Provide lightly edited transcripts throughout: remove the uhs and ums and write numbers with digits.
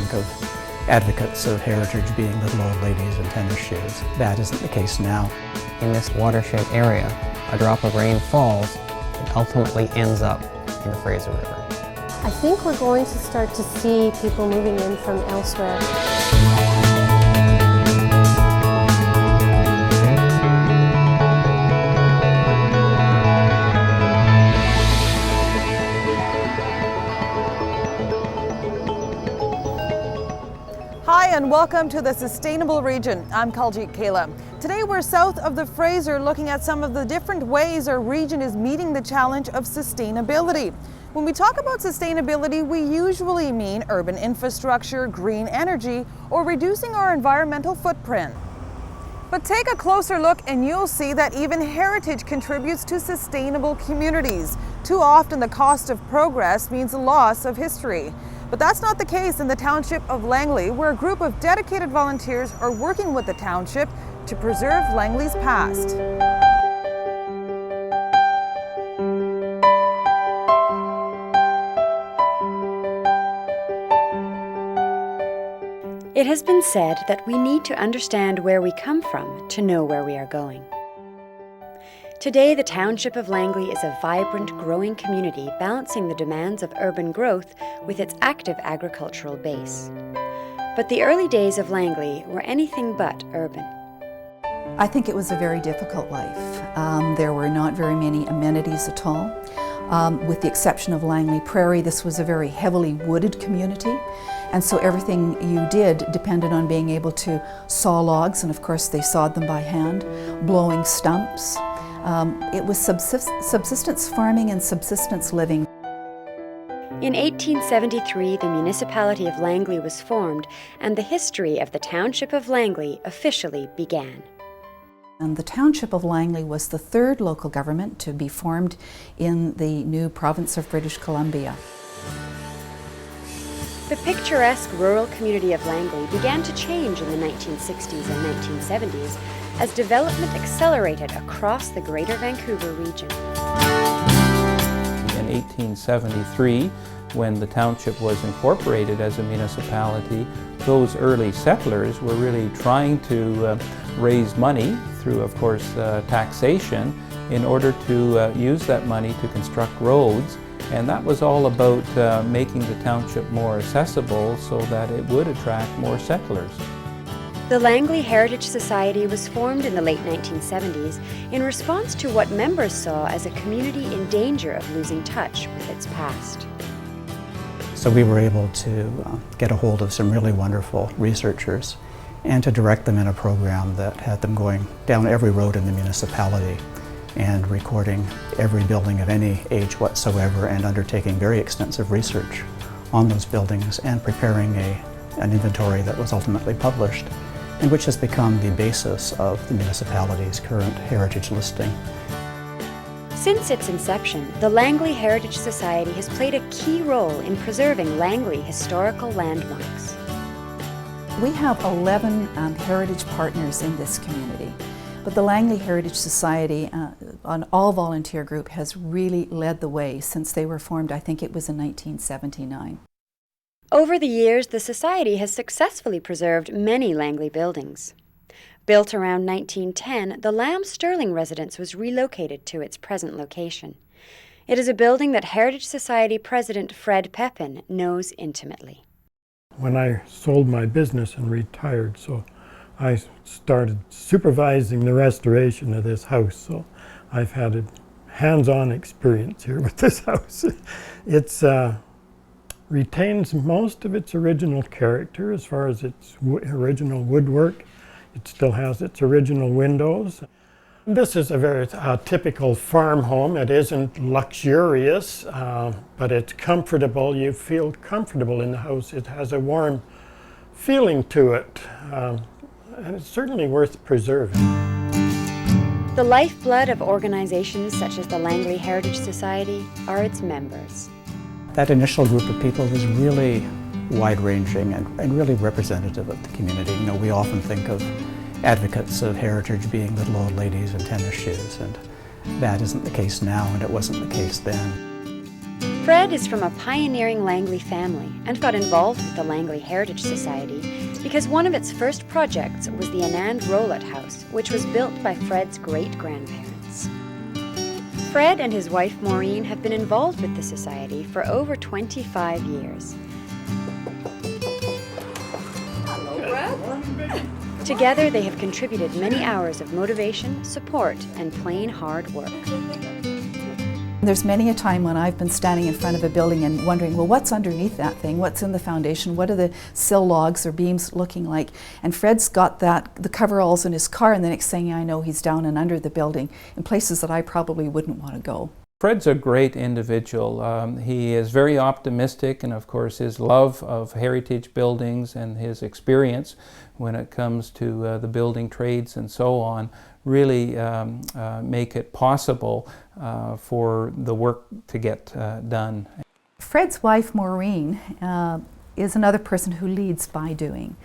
think of advocates of heritage being little old ladies in tennis shoes. That isn't the case now. In this watershed area, a drop of rain falls and ultimately ends up in the Fraser River. I think we're going to start to see people moving in from elsewhere. Hi and welcome to the Sustainable Region. I'm Kaljit Kayla. Today we're south of the Fraser looking at some of the different ways our region is meeting the challenge of sustainability. When we talk about sustainability, we usually mean urban infrastructure, green energy, or reducing our environmental footprint. But take a closer look and you'll see that even heritage contributes to sustainable communities. Too often the cost of progress means the loss of history. But that's not the case in the township of Langley, where a group of dedicated volunteers are working with the township to preserve Langley's past. It has been said that we need to understand where we come from to know where we are going. Today, the township of Langley is a vibrant, growing community balancing the demands of urban growth with its active agricultural base. But the early days of Langley were anything but urban. I think it was a very difficult life. There were not very many amenities at all. With the exception of Langley Prairie, this was a very heavily wooded community. And so everything you did depended on being able to saw logs, and of course they sawed them by hand, blowing stumps. It was subsistence farming and subsistence living. In 1873, the municipality of Langley was formed, and the history of the township of Langley officially began. And the township of Langley was the third local government to be formed in the new province of British Columbia. The picturesque rural community of Langley began to change in the 1960s and 1970s as development accelerated across the Greater Vancouver region. In 1873, when the township was incorporated as a municipality, those early settlers were really trying to raise money through, of course, taxation in order to use that money to construct roads. And that was all about making the township more accessible so that it would attract more settlers. The Langley Heritage Society was formed in the late 1970s in response to what members saw as a community in danger of losing touch with its past. So we were able to get a hold of some really wonderful researchers and to direct them in a program that had them going down every road in the municipality and recording every building of any age whatsoever and undertaking very extensive research on those buildings and preparing an inventory that was ultimately published and which has become the basis of the municipality's current heritage listing. Since its inception, the Langley Heritage Society has played a key role in preserving Langley historical landmarks. We have 11 heritage partners in this community. But the Langley Heritage Society, an all-volunteer group, has really led the way since they were formed. I think it was in 1979. Over the years, the Society has successfully preserved many Langley buildings. Built around 1910, the Lamb Sterling residence was relocated to its present location. It is a building that Heritage Society President Fred Pepin knows intimately. When I sold my business and retired, so I started supervising the restoration of this house, so I've had a hands-on experience here with this house. It retains most of its original character as far as its original woodwork. It still has its original windows. This is a very typical farm home. It isn't luxurious, but it's comfortable. You feel comfortable in the house. It has a warm feeling to it. And it's certainly worth preserving. The lifeblood of organizations such as the Langley Heritage Society are its members. That initial group of people was really wide-ranging and really representative of the community. You know, we often think of advocates of heritage being little old ladies in tennis shoes, and that isn't the case now, and it wasn't the case then. Fred is from a pioneering Langley family and got involved with the Langley Heritage Society because one of its first projects was the Anand Rowlatt House, which was built by Fred's great-grandparents. Fred and his wife Maureen have been involved with the society for over 25 years. Together, they have contributed many hours of motivation, support, and plain hard work. There's many a time when I've been standing in front of a building and wondering, well, what's underneath that thing? What's in the foundation? What are the sill logs or beams looking like? And Fred's got the coveralls in his car, and the next thing I know, he's down and under the building in places that I probably wouldn't want to go. Fred's a great individual. He is very optimistic, and of course his love of heritage buildings and his experience when it comes to the building trades and so on really make it possible for the work to get done. Fred's wife Maureen is another person who leads by doing.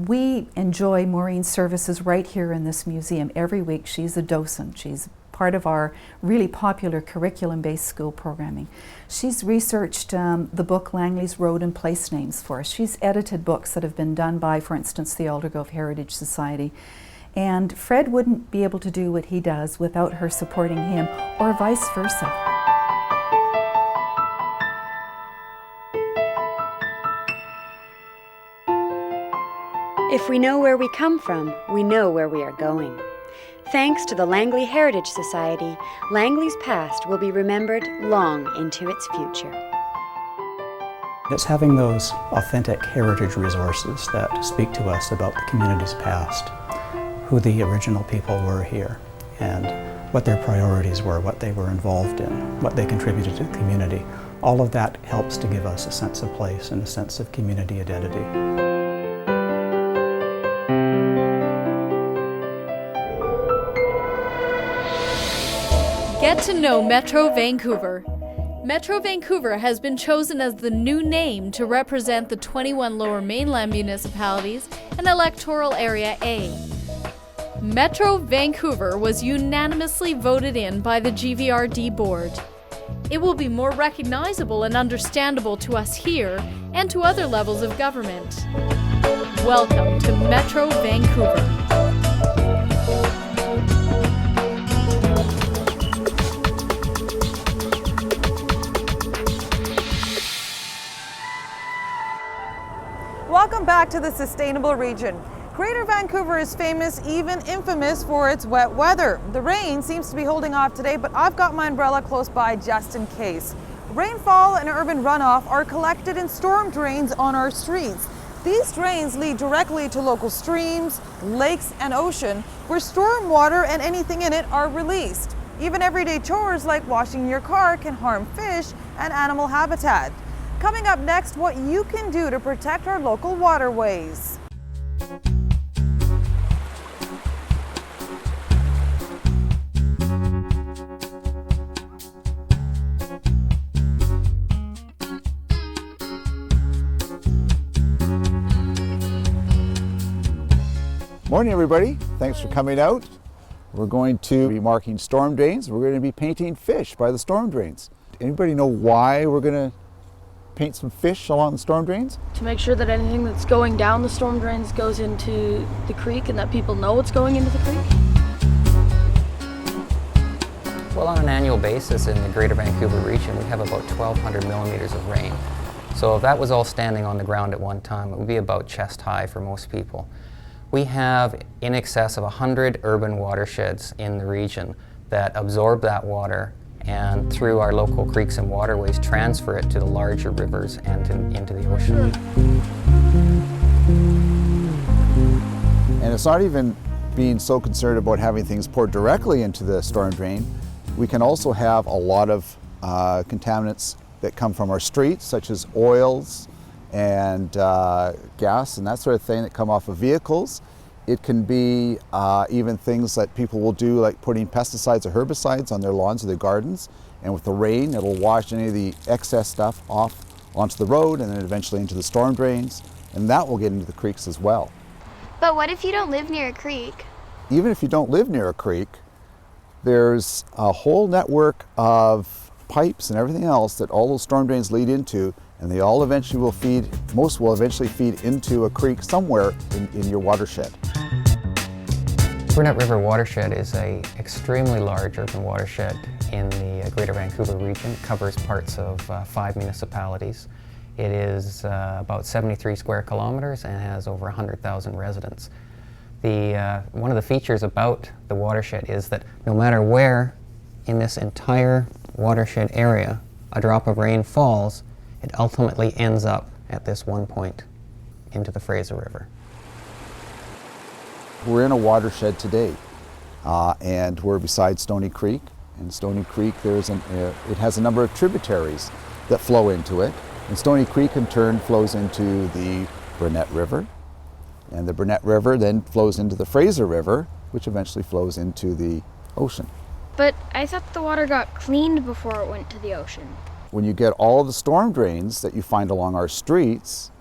We enjoy Maureen's services right here in this museum. Every week she's a docent. She's part of our really popular curriculum-based school programming. She's researched the book Langley's Road and Place Names for us. She's edited books that have been done by, for instance, the Aldergrove Heritage Society. And Fred wouldn't be able to do what he does without her supporting him, or vice versa. If we know where we come from, we know where we are going. Thanks to the Langley Heritage Society, Langley's past will be remembered long into its future. It's having those authentic heritage resources that speak to us about the community's past, who the original people were here, and what their priorities were, what they were involved in, what they contributed to the community. All of that helps to give us a sense of place and a sense of community identity. Get to know Metro Vancouver. Metro Vancouver has been chosen as the new name to represent the 21 Lower Mainland municipalities in Electoral Area A. Metro Vancouver was unanimously voted in by the GVRD board. It will be more recognizable and understandable to us here and to other levels of government. Welcome to Metro Vancouver. Welcome back to the Sustainable Region. Greater Vancouver is famous, even infamous, for its wet weather. The rain seems to be holding off today, but I've got my umbrella close by just in case. Rainfall and urban runoff are collected in storm drains on our streets. These drains lead directly to local streams, lakes, and ocean, where storm water and anything in it are released. Even everyday chores like washing your car can harm fish and animal habitat. Coming up next, what you can do to protect our local waterways. Morning everybody, thanks for coming out. We're going to be marking storm drains. We're going to be painting fish by the storm drains. Anybody know why we're going to paint some fish along the storm drains? To make sure that anything that's going down the storm drains goes into the creek and that people know it's going into the creek. Well, on an annual basis in the Greater Vancouver region, we have about 1,200 millimeters of rain. So if that was all standing on the ground at one time, it would be about chest high for most people. We have in excess of 100 urban watersheds in the region that absorb that water and through our local creeks and waterways transfer it to the larger rivers and into the ocean. And it's not even being so concerned about having things poured directly into the storm drain. We can also have a lot of contaminants that come from our streets, such as oils and gas and that sort of thing that come off of vehicles. It can be even things that people will do, like putting pesticides or herbicides on their lawns or their gardens, and with the rain it'll wash any of the excess stuff off onto the road and then eventually into the storm drains, and that will get into the creeks as well. But what if you don't live near a creek? Even if you don't live near a creek, there's a whole network of pipes and everything else that all those storm drains lead into, and they all eventually will feed, most will eventually feed into a creek somewhere in your watershed. Burnett River watershed is an extremely large urban watershed in the Greater Vancouver region. It covers parts of 5 municipalities. It is about 73 square kilometers and has over 100,000 residents. One of the features about the watershed is that no matter where in this entire watershed area a drop of rain falls, it ultimately ends up at this one point into the Fraser River. We're in a watershed today, and we're beside Stony Creek. And Stony Creek, it has a number of tributaries that flow into it. And Stony Creek in turn flows into the Burnett River. And the Burnett River then flows into the Fraser River, which eventually flows into the ocean. But I thought the water got cleaned before it went to the ocean. When you get all the storm drains that you find along our streets,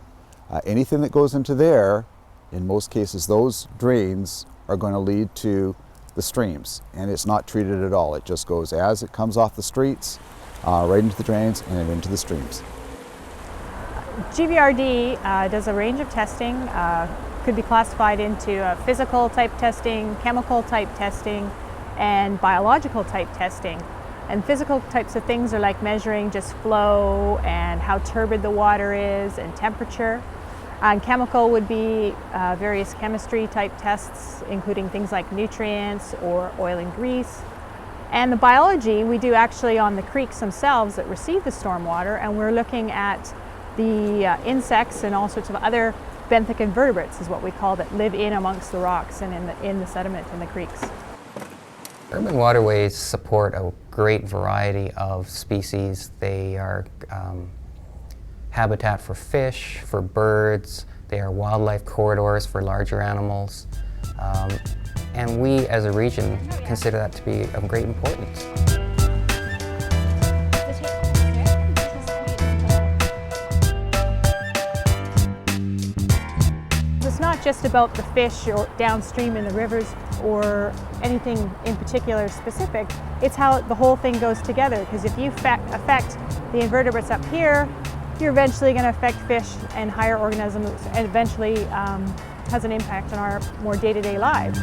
anything that goes into there, in most cases those drains are going to lead to the streams, and it's not treated at all. It just goes as it comes off the streets, right into the drains and into the streams. GVRD does a range of testing, could be classified into physical type testing, chemical type testing, and biological type testing. And physical types of things are like measuring just flow and how turbid the water is and temperature. And chemical would be various chemistry type tests, including things like nutrients or oil and grease. And the biology we do actually on the creeks themselves that receive the stormwater, and we're looking at the insects and all sorts of other benthic invertebrates is what we call, that live in amongst the rocks and in the sediment in the creeks. Urban waterways support a great variety of species. They are habitat for fish, for birds. They are wildlife corridors for larger animals. And we as a region consider that to be of great importance. It's not just about the fish or downstream in the rivers or anything in particular specific. It's how the whole thing goes together, because if you affect the invertebrates up here, you're eventually going to affect fish and higher organisms, and eventually has an impact on our more day-to-day lives.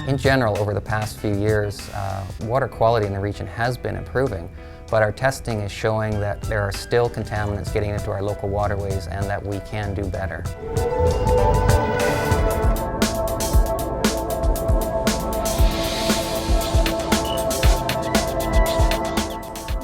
In general, over the past few years, water quality in the region has been improving, but our testing is showing that there are still contaminants getting into our local waterways and that we can do better.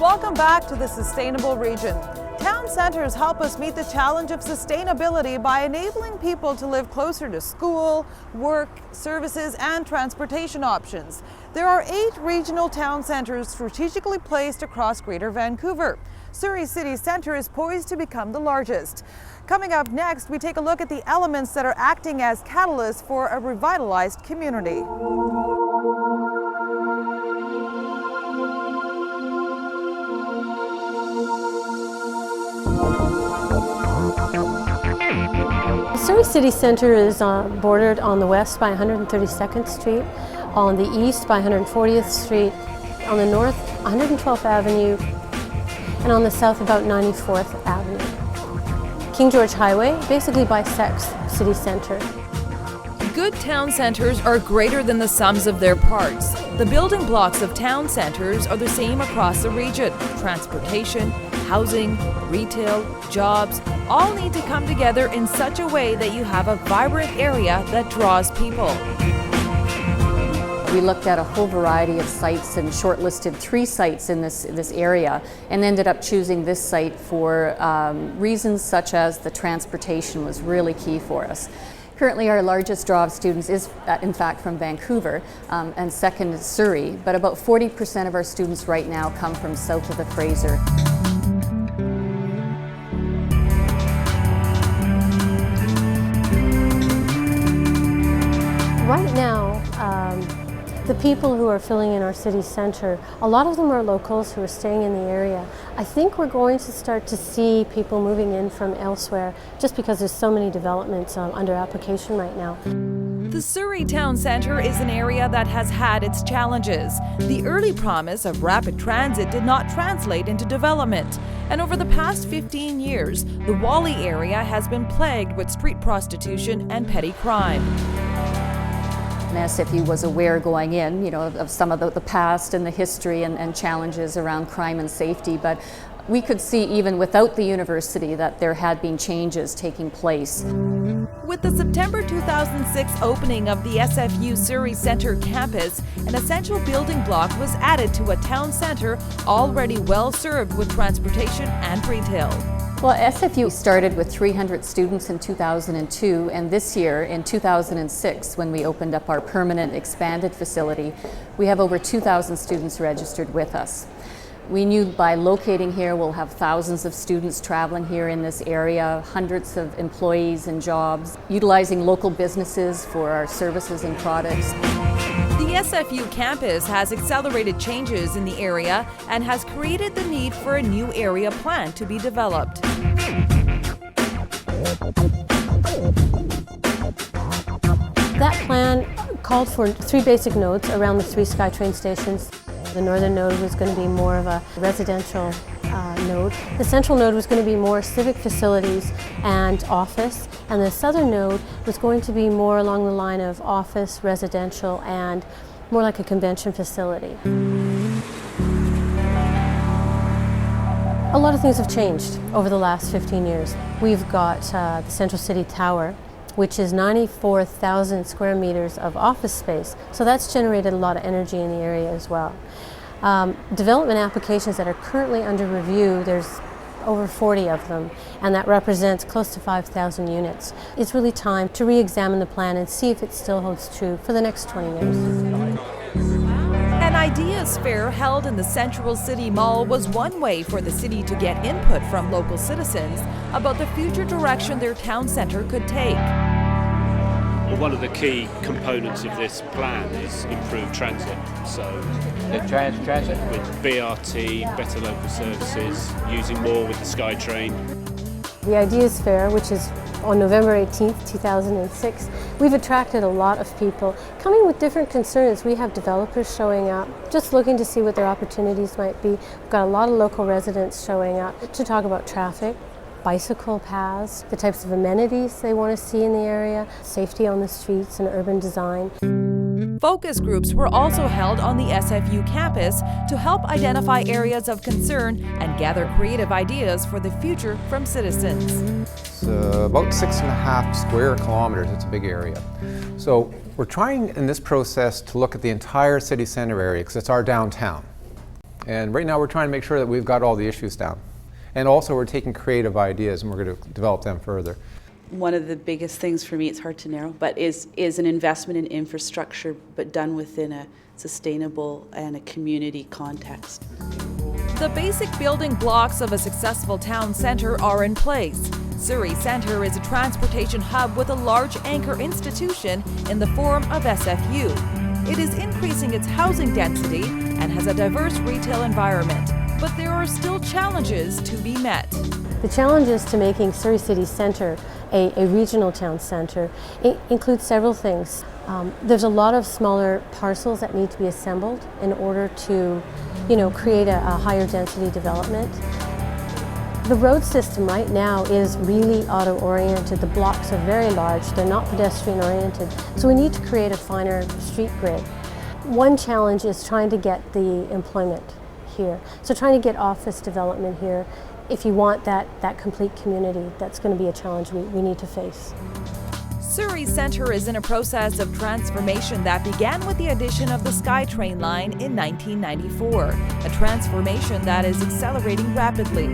Welcome back to the Sustainable Region. Town centres help us meet the challenge of sustainability by enabling people to live closer to school, work, services, and transportation options. There are 8 regional town centres strategically placed across Greater Vancouver. Surrey City Centre is poised to become the largest. Coming up next, we take a look at the elements that are acting as catalysts for a revitalized community. Surrey City Centre is bordered on the west by 132nd Street, on the east by 140th Street, on the north 112th Avenue, and on the south about 94th Avenue. King George Highway basically bisects City Centre. Good town centres are greater than the sums of their parts. The building blocks of town centres are the same across the region. Transportation, housing, retail, jobs, all need to come together in such a way that you have a vibrant area that draws people. We looked at a whole variety of sites and shortlisted 3 sites in this area, and ended up choosing this site for reasons such as the transportation was really key for us. Currently our largest draw of students is in fact from Vancouver, and second is Surrey, but about 40% of our students right now come from south of the Fraser. Right now, the people who are filling in our city centre, a lot of them are locals who are staying in the area. I think we're going to start to see people moving in from elsewhere just because there's so many developments under application right now. The Surrey Town Centre is an area that has had its challenges. The early promise of rapid transit did not translate into development. And over the past 15 years, the Whalley area has been plagued with street prostitution and petty crime. SFU was aware going in, of some of the past and the history and challenges around crime and safety, but we could see even without the university that there had been changes taking place. With the September 2006 opening of the SFU Surrey Centre campus, an essential building block was added to a town centre already well served with transportation and retail. Well, SFU started with 300 students in 2002, and this year, in 2006, when we opened up our permanent expanded facility, we have over 2,000 students registered with us. We knew by locating here we'll have thousands of students traveling here in this area, hundreds of employees and jobs, utilizing local businesses for our services and products. The SFU campus has accelerated changes in the area and has created the need for a new area plan to be developed. That plan called for 3 basic nodes around the 3 SkyTrain stations. The northern node was going to be more of a residential node. The central node was going to be more civic facilities and office, and the southern node was going to be more along the line of office, residential, and more like a convention facility. A lot of things have changed over the last 15 years. We've got the Central City Tower, which is 94,000 square meters of office space. So that's generated a lot of energy in the area as well. Development applications that are currently under review, there's over 40 of them, and that represents close to 5,000 units. It's really time to re-examine the plan and see if it still holds true for the next 20 years. An ideas fair held in the Central City Mall was one way for the city to get input from local citizens about the future direction their town centre could take. Well, one of the key components of this plan is improved transit. So transit with BRT, better local services, using more with the SkyTrain. The Ideas Fair, which is on November 18th, 2006, we've attracted a lot of people coming with different concerns. We have developers showing up, just looking to see what their opportunities might be. We've got a lot of local residents showing up to talk about traffic, bicycle paths, the types of amenities they want to see in the area, safety on the streets and urban design. Focus groups were also held on the SFU campus to help identify areas of concern and gather creative ideas for the future from citizens. It's about 6.5 square kilometers. It's a big area. So we're trying in this process to look at the entire city center area because it's our downtown. And right now we're trying to make sure that we've got all the issues down. And also we're taking creative ideas and we're going to develop them further. One of the biggest things for me, it's hard to narrow, but is an investment in infrastructure, but done within a sustainable and a community context. The basic building blocks of a successful town centre are in place. Surrey Centre is a transportation hub with a large anchor institution in the form of SFU. It is increasing its housing density and has a diverse retail environment, but there are still challenges to be met. The challenges to making Surrey City Centre a regional town centre include several things. There's a lot of smaller parcels that need to be assembled in order to, create a higher density development. The road system right now is really auto-oriented. The blocks are very large, they're not pedestrian-oriented, so we need to create a finer street grid. One challenge is trying to get the employment here. So trying to get office development here, if you want that complete community, that's going to be a challenge we need to face. Surrey Centre is in a process of transformation that began with the addition of the SkyTrain line in 1994, a transformation that is accelerating rapidly.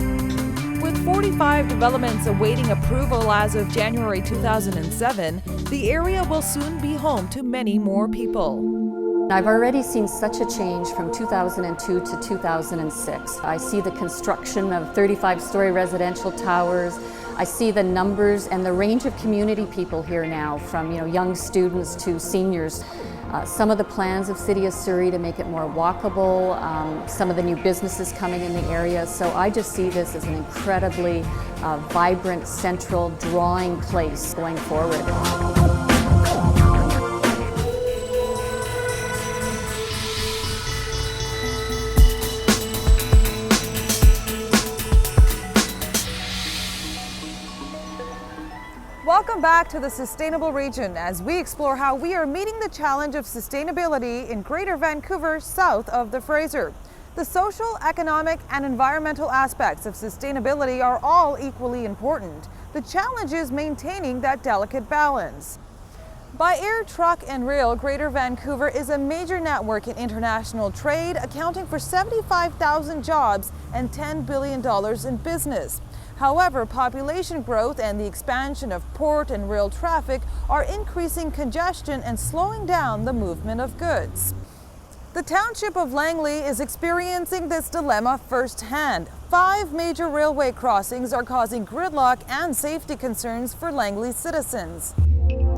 With 45 developments awaiting approval as of January 2007, the area will soon be home to many more people. I've already seen such a change from 2002 to 2006. I see the construction of 35-story residential towers. I see the numbers and the range of community people here now, from young students to seniors. Some of the plans of City of Surrey to make it more walkable, some of the new businesses coming in the area. So I just see this as an incredibly vibrant, central, drawing place going forward. Welcome back to the Sustainable Region as we explore how we are meeting the challenge of sustainability in Greater Vancouver south of the Fraser. The social, economic, and environmental aspects of sustainability are all equally important. The challenge is maintaining that delicate balance. By air, truck, and rail, Greater Vancouver is a major network in international trade, accounting for 75,000 jobs and $10 billion in business. However, population growth and the expansion of port and rail traffic are increasing congestion and slowing down the movement of goods. The township of Langley is experiencing this dilemma firsthand. 5 major railway crossings are causing gridlock and safety concerns for Langley citizens.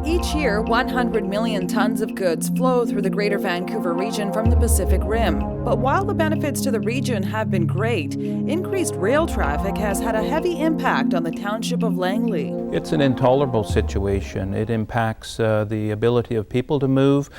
Each year, 100 million tons of goods flow through the Greater Vancouver region from the Pacific Rim. But while the benefits to the region have been great, increased rail traffic has had a heavy impact on the township of Langley. It's an intolerable situation. It impacts the ability of people to move,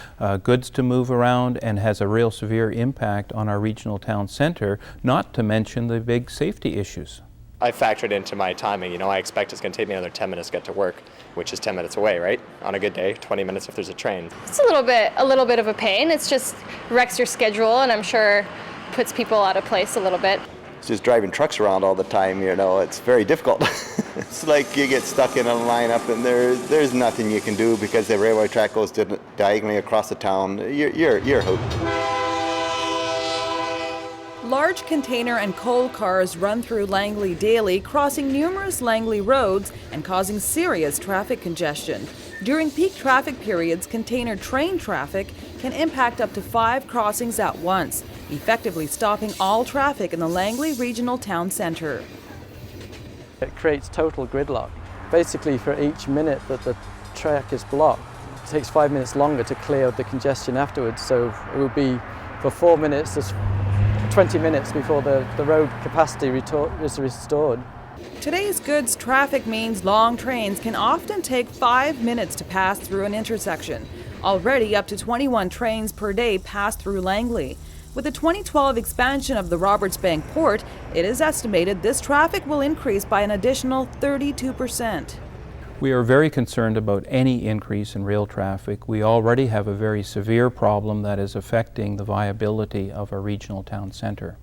goods to move around, and has a real severe impact on our regional town centre, not to mention the big safety issues. I factored into my timing, I expect it's going to take me another 10 minutes to get to work, which is 10 minutes away, right? On a good day, 20 minutes if there's a train. It's a little bit of a pain. It's just wrecks your schedule and I'm sure puts people out of place a little bit. It's just driving trucks around all the time, it's very difficult. It's like you get stuck in a lineup and there's nothing you can do because the railway track goes diagonally across the town. You're hooked. Large container and coal cars run through Langley daily, crossing numerous Langley roads and causing serious traffic congestion. During peak traffic periods, container train traffic can impact up to 5 crossings at once, effectively stopping all traffic in the Langley Regional Town Centre. It creates total gridlock. Basically, for each minute that the track is blocked, it takes 5 minutes longer to clear the congestion afterwards. So it would be for 4 minutes, there's 20 minutes before the road capacity is restored. Today's goods traffic means long trains can often take 5 minutes to pass through an intersection. Already up to 21 trains per day pass through Langley. With the 2012 expansion of the Roberts Bank port, it is estimated this traffic will increase by an additional 32%. We are very concerned about any increase in rail traffic. We already have a very severe problem that is affecting the viability of our regional town centre.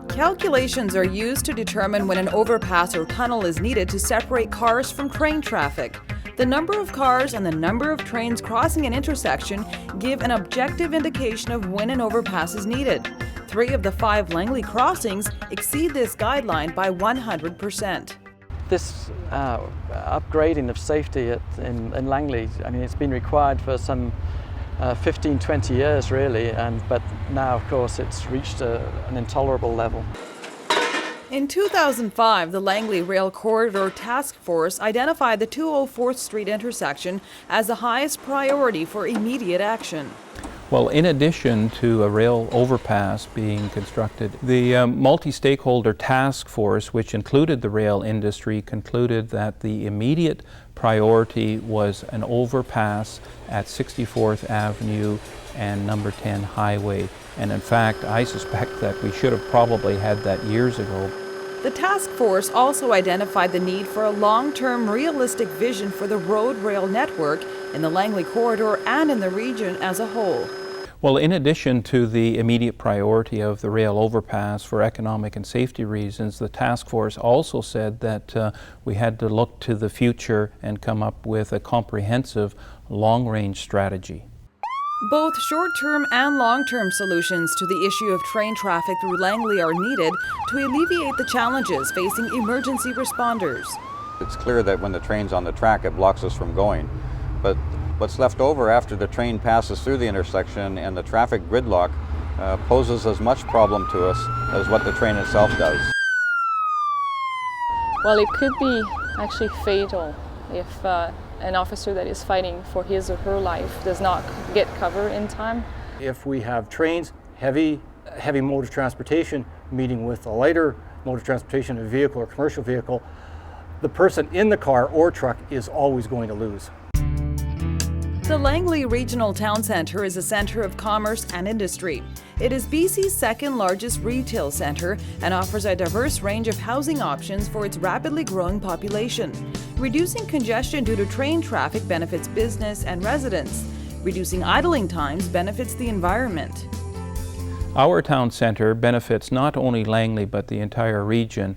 Calculations are used to determine when an overpass or tunnel is needed to separate cars from train traffic. The number of cars and the number of trains crossing an intersection give an objective indication of when an overpass is needed. 3 of the 5 Langley crossings exceed this guideline by 100%. This upgrading of safety in Langley, it's been required for some 15, 20 years really, but now of course it's reached an intolerable level. In 2005, the Langley Rail Corridor Task Force identified the 204th Street intersection as the highest priority for immediate action. Well, in addition to a rail overpass being constructed, the multi-stakeholder task force, which included the rail industry, concluded that the immediate priority was an overpass at 64th Avenue and number 10 Highway. And in fact, I suspect that we should have probably had that years ago. The task force also identified the need for a long-term realistic vision for the road rail network in the Langley corridor and in the region as a whole. Well, in addition to the immediate priority of the rail overpass for economic and safety reasons, the task force also said that we had to look to the future and come up with a comprehensive long-range strategy. Both short-term and long-term solutions to the issue of train traffic through Langley are needed to alleviate the challenges facing emergency responders. It's clear that when the train's on the track, it blocks us from going. But what's left over after the train passes through the intersection and the traffic gridlock poses as much problem to us as what the train itself does. Well, it could be actually fatal if an officer that is fighting for his or her life does not get cover in time. If we have trains, heavy mode of transportation meeting with a lighter mode of transportation, a vehicle or commercial vehicle, the person in the car or truck is always going to lose. The Langley Regional Town Centre is a centre of commerce and industry. It is BC's second largest retail centre and offers a diverse range of housing options for its rapidly growing population. Reducing congestion due to train traffic benefits business and residents. Reducing idling times benefits the environment. Our town centre benefits not only Langley but the entire region.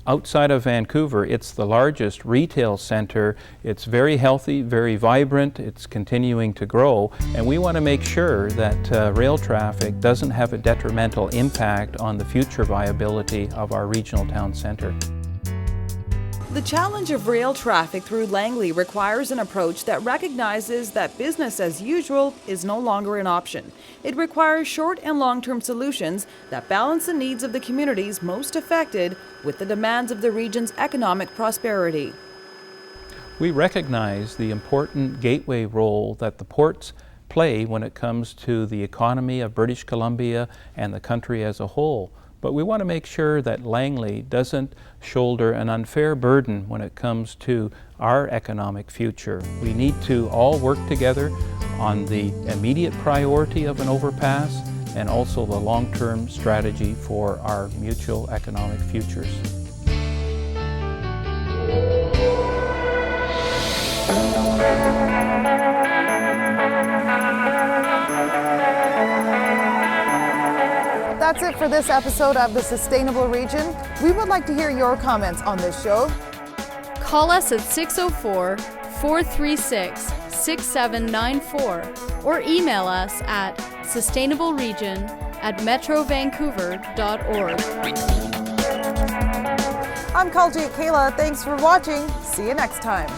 Outside of Vancouver, it's the largest retail centre. It's very healthy, very vibrant, it's continuing to grow, and we want to make sure that rail traffic doesn't have a detrimental impact on the future viability of our regional town centre. The challenge of rail traffic through Langley requires an approach that recognizes that business as usual is no longer an option. It requires short and long-term solutions that balance the needs of the communities most affected with the demands of the region's economic prosperity. We recognize the important gateway role that the ports play when it comes to the economy of British Columbia and the country as a whole. But we want to make sure that Langley doesn't shoulder an unfair burden when it comes to our economic future. We need to all work together on the immediate priority of an overpass and also the long-term strategy for our mutual economic futures. That's it for this episode of The Sustainable Region. We would like to hear your comments on this show. Call us at 604-436-6794 or email us at sustainableregion@metrovancouver.org. I'm Kalji Kayla. Thanks for watching. See you next time.